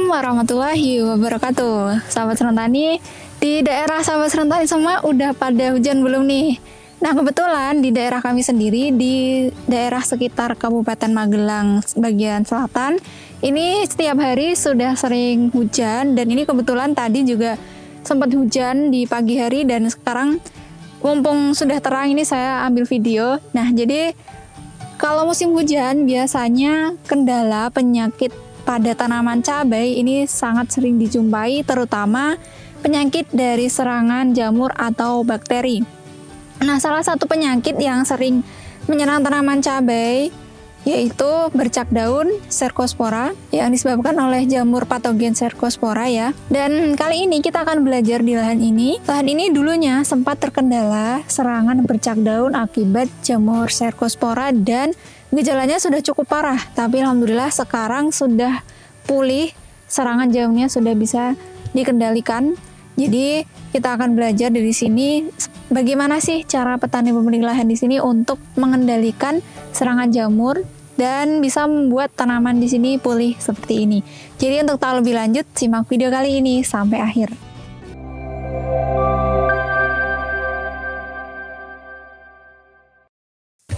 Assalamualaikum warahmatullahi wabarakatuh. Sahabat Serontani, di daerah sahabat Serontani semua udah pada hujan belum nih? Nah, kebetulan di daerah kami sendiri, di daerah sekitar Kabupaten Magelang bagian selatan, ini setiap hari sudah sering hujan, dan ini kebetulan tadi juga sempat hujan di pagi hari, dan sekarang mumpung sudah terang ini saya ambil video. Nah, jadi kalau musim hujan biasanya kendala penyakit pada tanaman cabai ini sangat sering dijumpai, terutama penyakit dari serangan jamur atau bakteri. Nah, salah satu penyakit yang sering menyerang tanaman cabai yaitu bercak daun Cercospora yang disebabkan oleh jamur patogen Cercospora ya. Dan kali ini kita akan belajar di lahan ini. Lahan ini dulunya sempat terkendala serangan bercak daun akibat jamur Cercospora dan gejalanya sudah cukup parah, tapi alhamdulillah sekarang sudah pulih, serangan jamurnya sudah bisa dikendalikan. Jadi kita akan belajar dari sini bagaimana sih cara petani pemilik lahan di sini untuk mengendalikan serangan jamur dan bisa membuat tanaman di sini pulih seperti ini. Jadi untuk tahu lebih lanjut, simak video kali ini sampai akhir.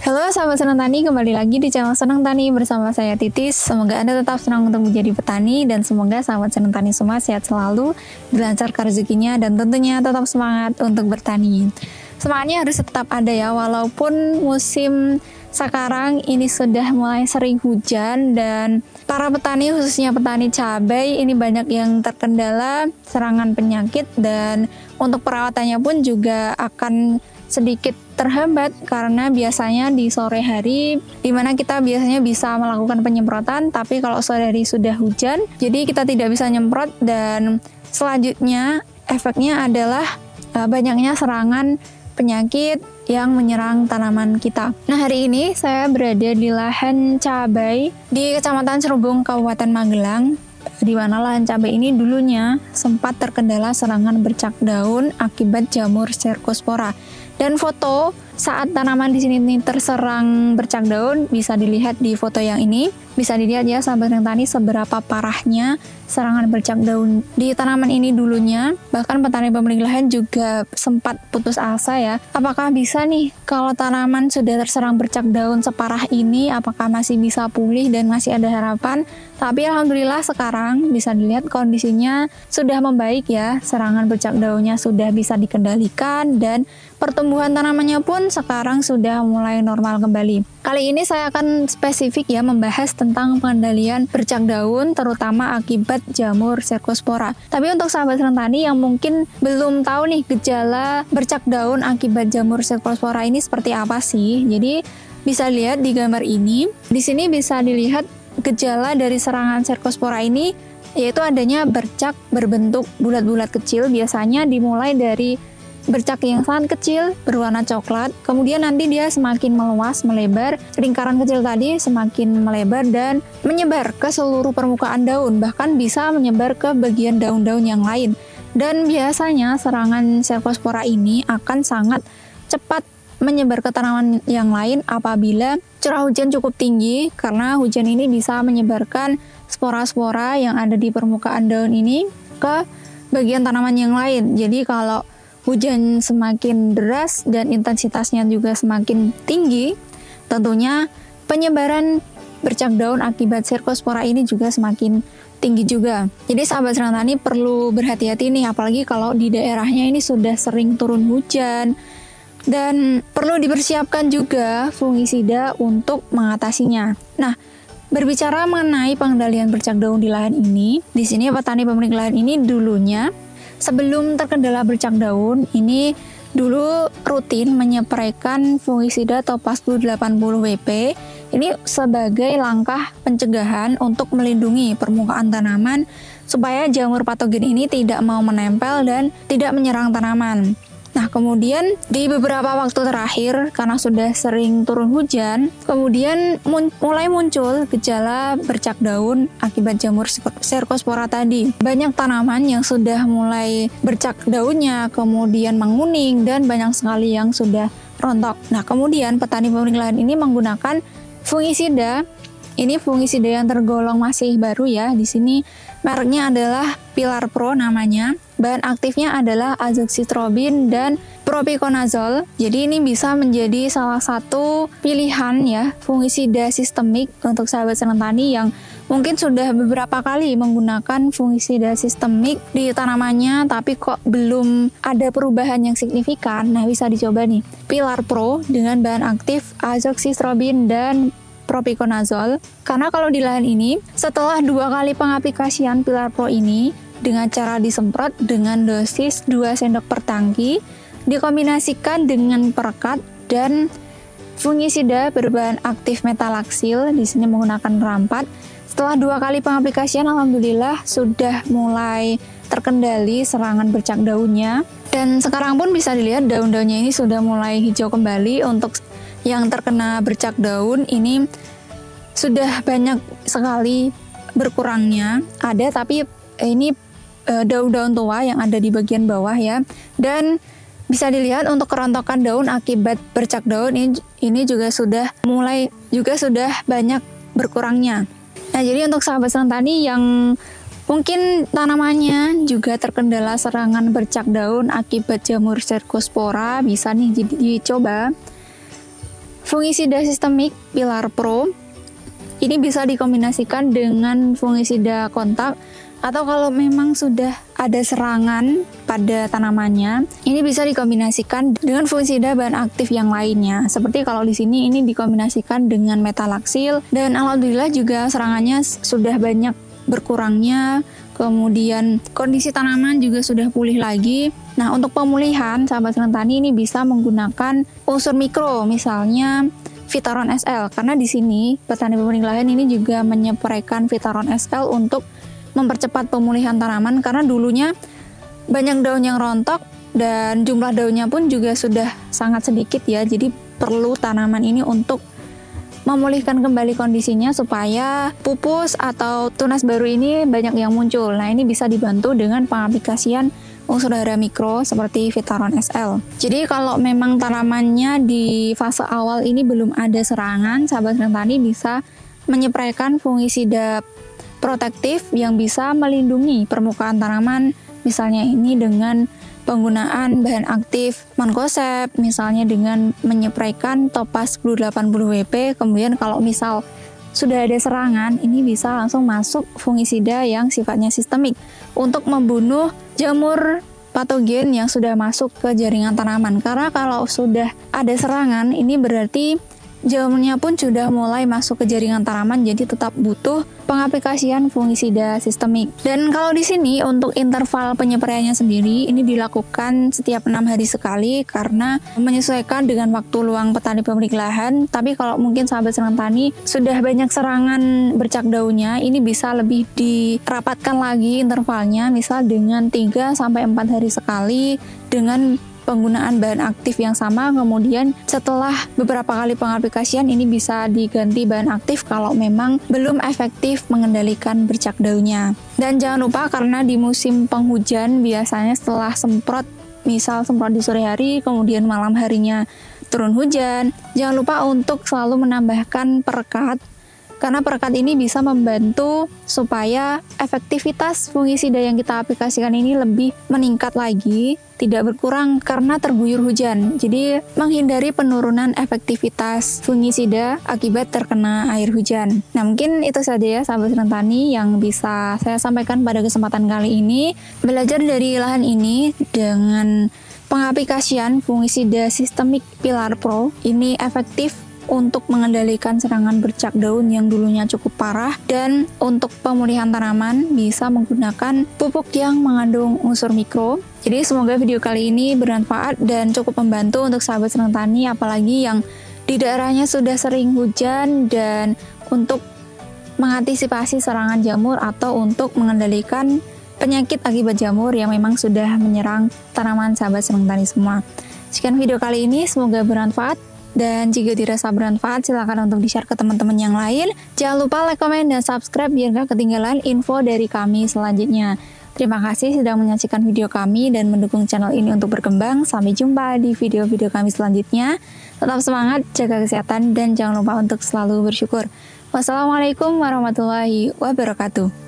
Halo sahabat Senang Tani, kembali lagi di channel Senang Tani bersama saya Titis. Semoga Anda tetap senang untuk menjadi petani dan semoga sahabat Senang Tani semua sehat selalu, dilancarkan rezekinya dan tentunya tetap semangat untuk bertani. Semangatnya harus tetap ada ya, walaupun musim sekarang ini sudah mulai sering hujan dan para petani khususnya petani cabai ini banyak yang terkendala serangan penyakit, dan untuk perawatannya pun juga akan sedikit terhambat karena biasanya di sore hari dimana kita biasanya bisa melakukan penyemprotan, tapi kalau sore hari sudah hujan jadi kita tidak bisa nyemprot, dan selanjutnya efeknya adalah banyaknya serangan penyakit yang menyerang tanaman kita. Nah, hari ini saya berada di lahan cabai di Kecamatan Cerubung, Kabupaten Magelang, di mana lahan cabai ini dulunya sempat terkendala serangan bercak daun akibat jamur Cercospora. Dan foto saat tanaman di sini terserang bercak daun bisa dilihat di foto yang ini. Bisa dilihat ya sahabat Senang Tani seberapa parahnya serangan bercak daun di tanaman ini dulunya. Bahkan petani pemilik lahan juga sempat putus asa ya. Apakah bisa nih kalau tanaman sudah terserang bercak daun separah ini, apakah masih bisa pulih dan masih ada harapan? Tapi alhamdulillah sekarang bisa dilihat kondisinya sudah membaik ya. Serangan bercak daunnya sudah bisa dikendalikan dan pertumbuhan tanamannya pun sekarang sudah mulai normal kembali. Kali ini saya akan spesifik ya membahas tentang pengendalian bercak daun terutama akibat jamur Cercospora. Tapi untuk sahabat Senang Tani yang mungkin belum tahu nih gejala bercak daun akibat jamur Cercospora ini seperti apa sih? Jadi bisa lihat di gambar ini. Di sini bisa dilihat gejala dari serangan Cercospora ini yaitu adanya bercak berbentuk bulat-bulat kecil, biasanya dimulai dari bercak yang sangat kecil berwarna coklat, kemudian nanti dia semakin meluas, melebar, lingkaran kecil tadi semakin melebar dan menyebar ke seluruh permukaan daun, bahkan bisa menyebar ke bagian daun-daun yang lain. Dan biasanya serangan Cercospora ini akan sangat cepat menyebar ke tanaman yang lain apabila curah hujan cukup tinggi, karena hujan ini bisa menyebarkan spora-spora yang ada di permukaan daun ini ke bagian tanaman yang lain. Jadi kalau hujan semakin deras dan intensitasnya juga semakin tinggi, tentunya penyebaran bercak daun akibat Cercospora ini juga semakin tinggi juga. Jadi sahabat Senang Tani perlu berhati-hati nih, apalagi kalau di daerahnya ini sudah sering turun hujan, dan perlu dipersiapkan juga fungisida untuk mengatasinya. Nah, berbicara mengenai pengendalian bercak daun di lahan ini, di sini petani pemilik lahan ini dulunya sebelum terkendala bercak daun, ini dulu rutin menyepraikan fungisida Topaz Blue 80 WP. Ini sebagai langkah pencegahan untuk melindungi permukaan tanaman supaya jamur patogen ini tidak mau menempel dan tidak menyerang tanaman. Nah, kemudian di beberapa waktu terakhir karena sudah sering turun hujan, kemudian mulai muncul gejala bercak daun akibat jamur Cercospora tadi. Banyak tanaman yang sudah mulai bercak daunnya, kemudian menguning, dan banyak sekali yang sudah rontok. Nah, kemudian petani pemilik lahan ini menggunakan fungisida Ini fungisida yang tergolong masih baru ya. Di sini mereknya adalah Pilar Pro namanya. Bahan aktifnya adalah azoxystrobin dan propiconazole. Jadi ini bisa menjadi salah satu pilihan ya fungisida sistemik untuk sahabat senang tani yang mungkin sudah beberapa kali menggunakan fungisida sistemik di tanamannya, tapi kok belum ada perubahan yang signifikan. Nah, bisa dicoba nih Pilar Pro dengan bahan aktif azoxystrobin dan propiconazole. Karena kalau di lahan ini, setelah 2 kali pengaplikasian Pilar Pro ini dengan cara disemprot dengan dosis 2 sendok per tangki, dikombinasikan dengan perekat dan fungisida berbahan aktif metalaksil, di sini menggunakan rampat. Setelah 2 kali pengaplikasian, alhamdulillah sudah mulai terkendali serangan bercak daunnya. Dan sekarang pun bisa dilihat daun-daunnya ini sudah mulai hijau kembali. Untuk yang terkena bercak daun ini sudah banyak sekali berkurangnya. Ada, tapi ini daun-daun tua yang ada di bagian bawah ya. Dan bisa dilihat untuk kerontokan daun akibat bercak daun ini juga sudah banyak berkurangnya. Nah, jadi untuk sahabat senang tani yang mungkin tanamannya juga terkendala serangan bercak daun akibat jamur cercospora, bisa nih dicoba fungisida sistemik Pilar Pro. Ini bisa dikombinasikan dengan fungisida kontak, atau kalau memang sudah ada serangan pada tanamannya, ini bisa dikombinasikan dengan fungisida bahan aktif yang lainnya. Seperti kalau di sini ini dikombinasikan dengan metalaksil, dan alhamdulillah juga serangannya sudah banyak berkurangnya. Kemudian kondisi tanaman juga sudah pulih lagi. Nah, untuk pemulihan sahabat senang tani ini bisa menggunakan unsur mikro, misalnya Vitaron SL, karena di sini petani pemilik lahan ini juga menyepuraikan Vitaron SL untuk mempercepat pemulihan tanaman, karena dulunya banyak daun yang rontok dan jumlah daunnya pun juga sudah sangat sedikit ya. Jadi perlu tanaman ini untuk memulihkan kembali kondisinya supaya pupus atau tunas baru ini banyak yang muncul. Nah, ini bisa dibantu dengan pengaplikasian unsur hara mikro seperti Vitaron SL. Jadi kalau memang tanamannya di fase awal ini belum ada serangan, sahabat senang tani bisa menyepuraikan fungisida protektif yang bisa melindungi permukaan tanaman, misalnya ini dengan penggunaan bahan aktif Mancozeb, misalnya dengan menyepuraikan Topaz Blue 80 WP. Kemudian kalau misal sudah ada serangan, ini bisa langsung masuk fungisida yang sifatnya sistemik untuk membunuh jamur patogen yang sudah masuk ke jaringan tanaman. Karena kalau sudah ada serangan, ini berarti jamurnya pun sudah mulai masuk ke jaringan tanaman, jadi tetap butuh pengaplikasian fungisida sistemik. Dan kalau di sini untuk interval penyepuraiannya sendiri ini dilakukan setiap 6 hari sekali karena menyesuaikan dengan waktu luang petani pemilik lahan. Tapi kalau mungkin sahabat senang tani sudah banyak serangan bercak daunnya, ini bisa lebih dirapatkan lagi intervalnya, misal dengan 3 sampai 4 hari sekali dengan penggunaan bahan aktif yang sama. Kemudian setelah beberapa kali pengaplikasian ini bisa diganti bahan aktif kalau memang belum efektif mengendalikan bercak daunnya. Dan jangan lupa, karena di musim penghujan biasanya setelah semprot, misal semprot di sore hari kemudian malam harinya turun hujan, jangan lupa untuk selalu menambahkan perekat, karena perekat ini bisa membantu supaya efektivitas fungisida yang kita aplikasikan ini lebih meningkat lagi, tidak berkurang karena terguyur hujan. Jadi menghindari penurunan efektivitas fungisida akibat terkena air hujan. Nah, mungkin itu saja ya sahabat senang tani yang bisa saya sampaikan pada kesempatan kali ini. Belajar dari lahan ini dengan pengaplikasian fungisida sistemik Pilar Pro ini efektif untuk mengendalikan serangan bercak daun yang dulunya cukup parah, dan untuk pemulihan tanaman bisa menggunakan pupuk yang mengandung unsur mikro. Jadi semoga video kali ini bermanfaat dan cukup membantu untuk sahabat senang tani, apalagi yang di daerahnya sudah sering hujan, dan untuk mengantisipasi serangan jamur atau untuk mengendalikan penyakit akibat jamur yang memang sudah menyerang tanaman sahabat senang tani semua. Sekian video kali ini, semoga bermanfaat. Dan jika dirasa bermanfaat, silakan untuk di-share ke teman-teman yang lain. Jangan lupa like, komen, dan subscribe biar gak ketinggalan info dari kami selanjutnya. Terima kasih sudah menyaksikan video kami dan mendukung channel ini untuk berkembang. Sampai jumpa di video-video kami selanjutnya. Tetap semangat, jaga kesehatan, dan jangan lupa untuk selalu bersyukur. Wassalamualaikum warahmatullahi wabarakatuh.